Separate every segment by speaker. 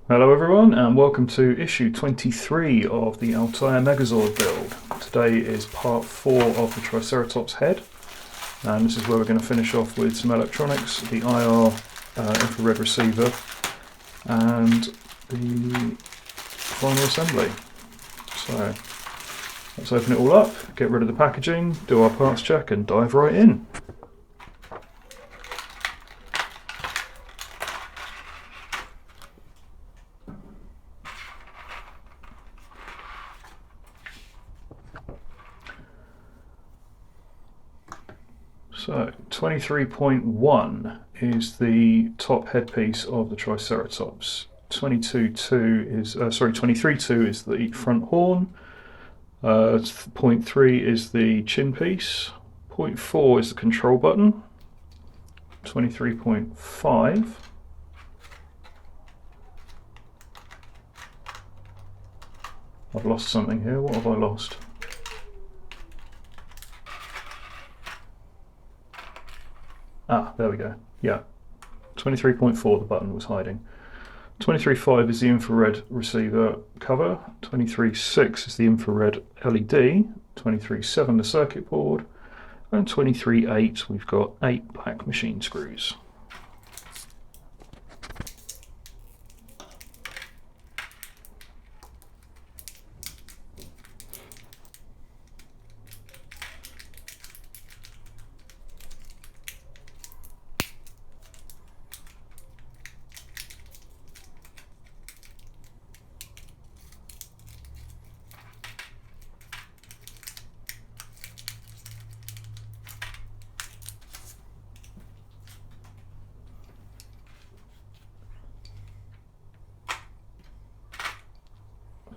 Speaker 1: Hello everyone and welcome to issue 23 of the Altaya Megazord build. Today is part 4 of the Triceratops head, and this is where we're going to finish off with some electronics, the IR infrared receiver and the final assembly. So let's open it all up, get rid of the packaging, do our parts check and dive right in. So 23.1 is the top headpiece of the Triceratops. 23.2 is the front horn. 0.3 is the chin piece. 0.4 is the control button. 23.5. I've lost something here. What have I lost? Ah, there we go. Yeah. 23.4, the button was hiding. 23.5 is the infrared receiver cover. 23.6 is the infrared LED. 23.7 the circuit board. And 23.8 we've got 8 black machine screws.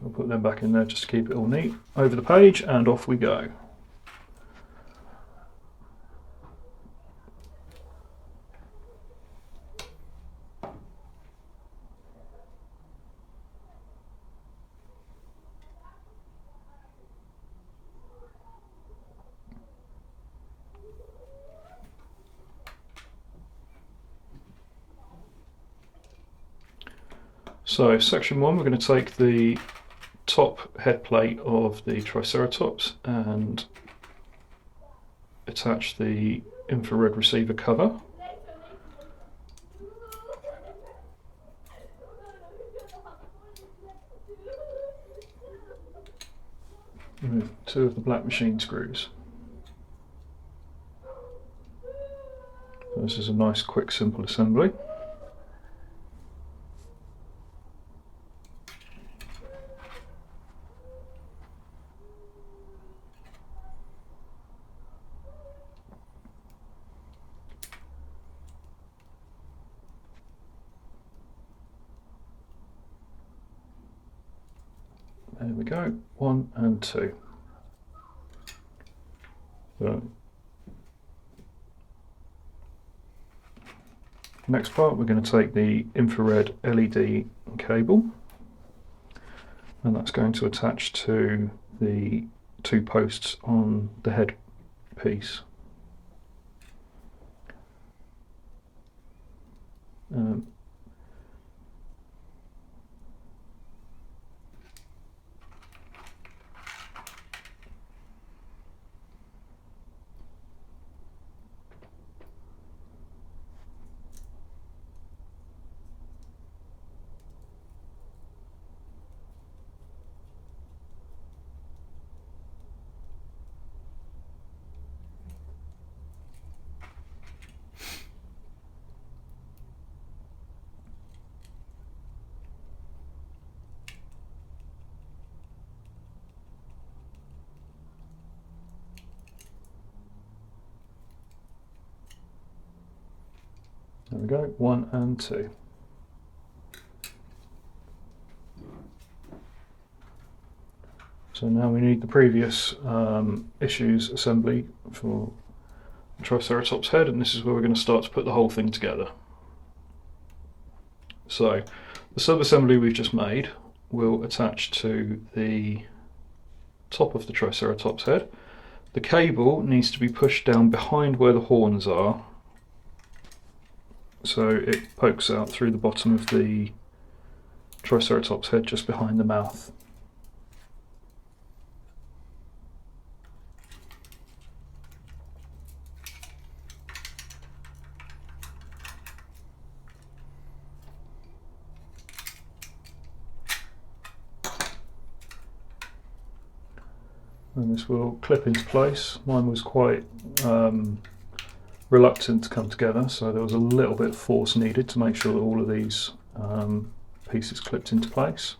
Speaker 1: I'll put them back in there just to keep it all neat. Over the page and off we go. So section 1, we're going to take the top head plate of the Triceratops and attach the infrared receiver cover. Remove 2 of the black machine screws. This is a nice, quick, simple assembly. There we go, 1 and 2. So, next part, we're going to take the infrared LED cable, and that's going to attach to the 2 posts on the head piece. There we go, 1 and 2. So now we need the previous issues assembly for the Triceratops head, and this is where we're going to start to put the whole thing together. So the sub-assembly we've just made will attach to the top of the Triceratops head. The cable needs to be pushed down behind where the horns are, so it pokes out through the bottom of the Triceratops head just behind the mouth. And this will clip into place. Mine was quite reluctant to come together, so there was a little bit of force needed to make sure that all of these pieces clipped into place.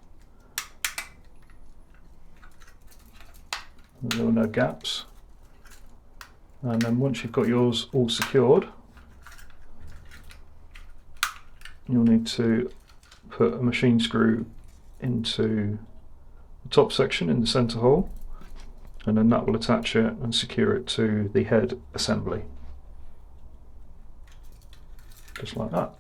Speaker 1: There were no gaps. And then once you've got yours all secured, you'll need to put a machine screw into the top section in the centre hole, and then that will attach it and secure it to the head assembly. Just like that.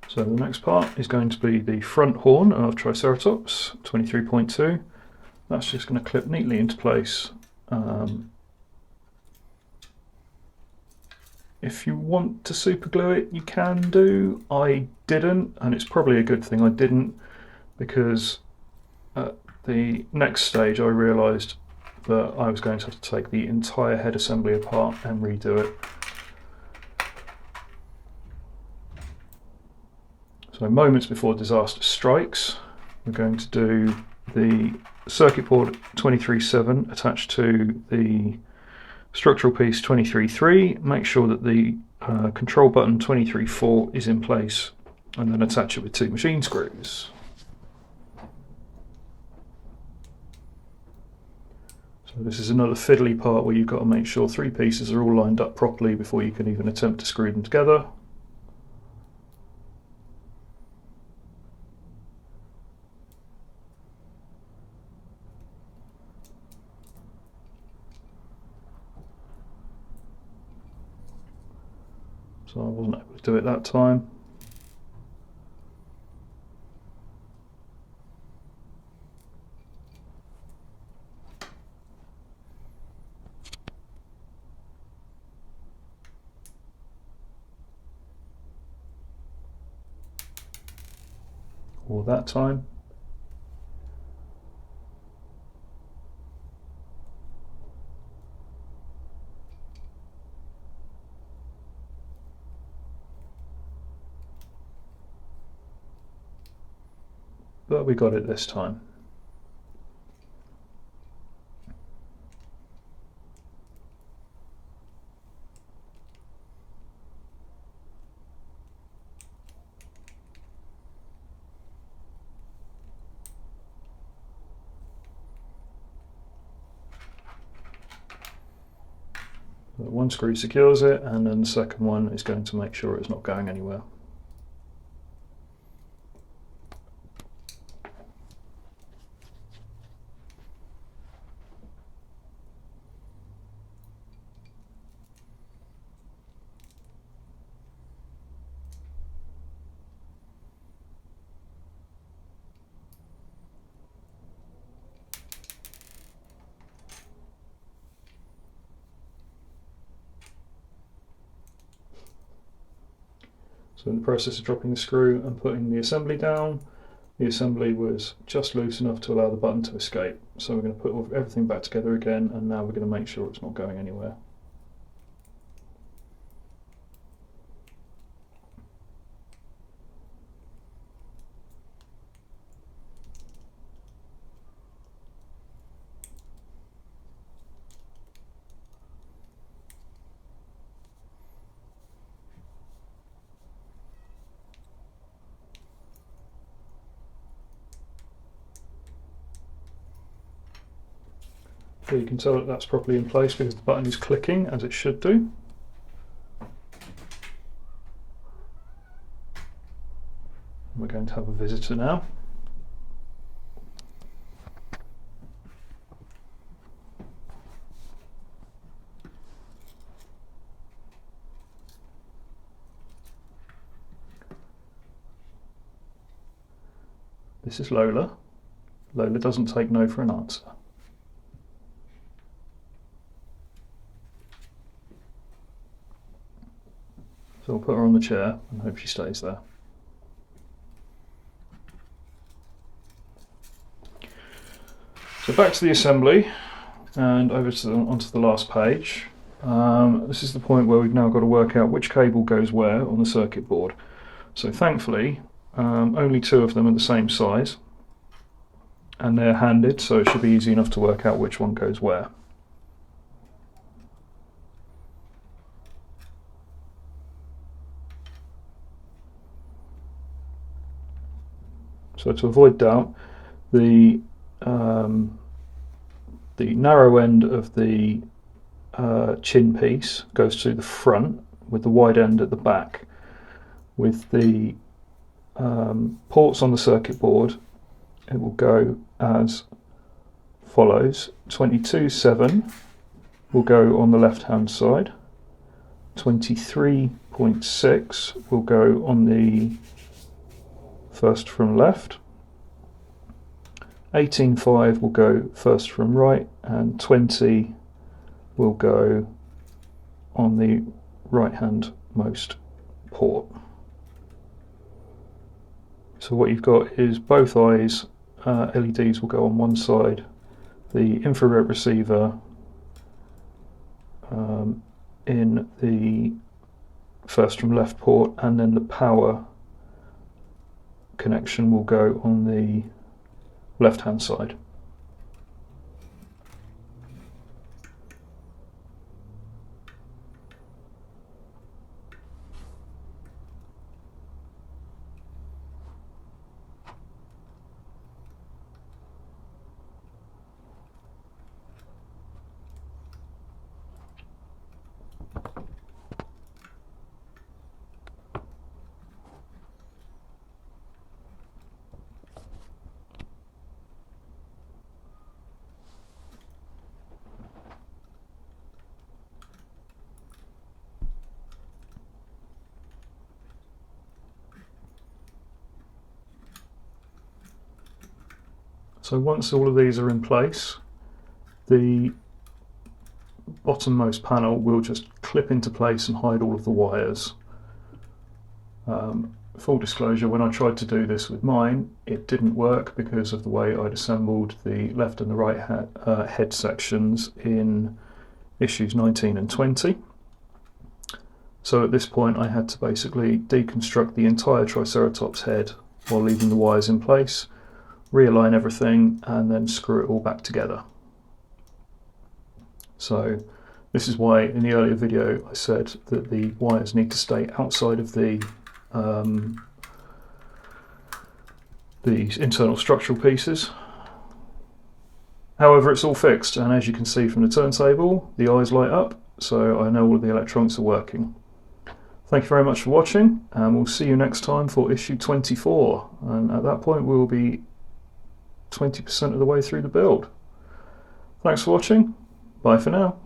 Speaker 1: So the next part is going to be the front horn of Triceratops, 23.2. That's just going to clip neatly into place. If you want to super glue it, you can do. I didn't, and it's probably a good thing I didn't, because at the next stage I realised that I was going to have to take the entire head assembly apart and redo it. So moments before disaster strikes, we're going to do the circuit board 23.7 attached to the structural piece 23.3. Make sure that the control button 23.4 is in place, and then attach it with 2 machine screws. So this is another fiddly part where you've got to make sure 3 pieces are all lined up properly before you can even attempt to screw them together. So I wasn't able to do it that time. Or that time. But we got it this time. One screw secures it, and then the second one is going to make sure it's not going anywhere. So in the process of dropping the screw and putting the assembly down, the assembly was just loose enough to allow the button to escape. So we're going to put everything back together again, and now we're going to make sure it's not going anywhere. So you can tell that that's properly in place because the button is clicking as it should do. We're going to have a visitor now. This is Lola. Lola doesn't take no for an answer. So we'll put her on the chair and hope she stays there. So back to the assembly and over to onto the last page. This is the point where we've now got to work out which cable goes where on the circuit board. So thankfully only 2 of them are the same size and they're handed, so it should be easy enough to work out which one goes where. So to avoid doubt, the narrow end of the chin piece goes to the front with the wide end at the back. With the ports on the circuit board, it will go as follows. 22.7 will go on the left hand side, 23.6 will go on the first from left, 18.5 will go first from right, and 20 will go on the right hand most port. So what you've got is both eyes LEDs will go on one side, the infrared receiver in the first from left port, and then the power connection will go on the left hand side. So once all of these are in place, the bottommost panel will just clip into place and hide all of the wires. Full disclosure, when I tried to do this with mine, it didn't work because of the way I'd assembled the left and the right head sections in issues 19 and 20. So at this point I had to basically deconstruct the entire Triceratops head while leaving the wires in place, realign everything, and then screw it all back together. So this is why in the earlier video I said that the wires need to stay outside of these internal structural pieces. However, it's all fixed, and as you can see from the turntable, the eyes light up, so I know all of the electronics are working. Thank you very much for watching, and we'll see you next time for issue 24, and at that point we will be 20% of the way through the build. Thanks for watching, bye for now.